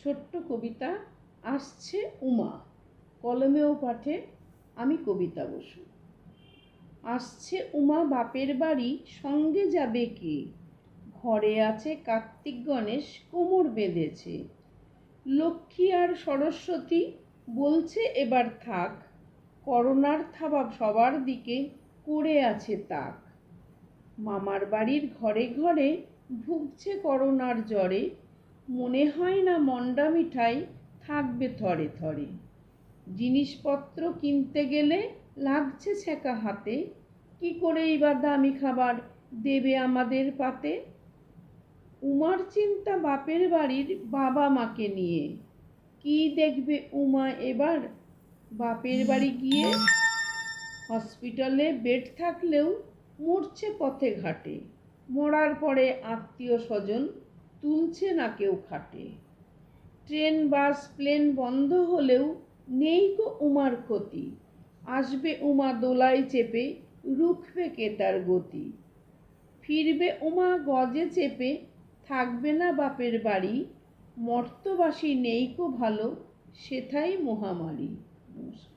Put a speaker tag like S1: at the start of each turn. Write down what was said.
S1: ছোট্ট কবিতা আসছে উমা, কলমেও পাঠে আমি কবিতা বসু। আসছে উমা বাপের বাড়ি, সঙ্গে যাবে কে? ঘরে আছে কার্তিক গণেশ, কোমর বেঁধেছে। লক্ষ্মী আর সরস্বতী বলছে এবার থাক, করোনার থাবা সবার দিকে করে আছে তাক। মামার বাড়ির ঘরে ঘরে ভুগছে করোনার জ্বরে, মনে হয় না মন্ডা মিঠাই থাকবে থরে থরে। জিনিসপত্র কিনতে গেলে লাগছে ছ্যাঁকা হাতে, কি করেই বা দামি খাবার দেবে আমাদের পাতে। উমার চিন্তা বাপের বাড়ির বাবা মাকে নিয়ে, কি দেখবে উমা এবার বাপের বাড়ি গিয়ে। হসপিটালে বেড থাকলেও মরছে পথে ঘাটে, মরার পরে আত্মীয় স্বজন তুলছে না কেউ খাটে। ট্রেন বাস প্লেন বন্ধ হলেও নেই গো উমার ক্ষতি, আসবে উমা দোলায় চেপে, রুখবে কে তার গতি। ফিরবে উমা গজে চেপে, থাকবে না বাপের বাড়ি, মর্তবাসী নেই কো ভালো, সেথাই মহামারী। নমস্কার।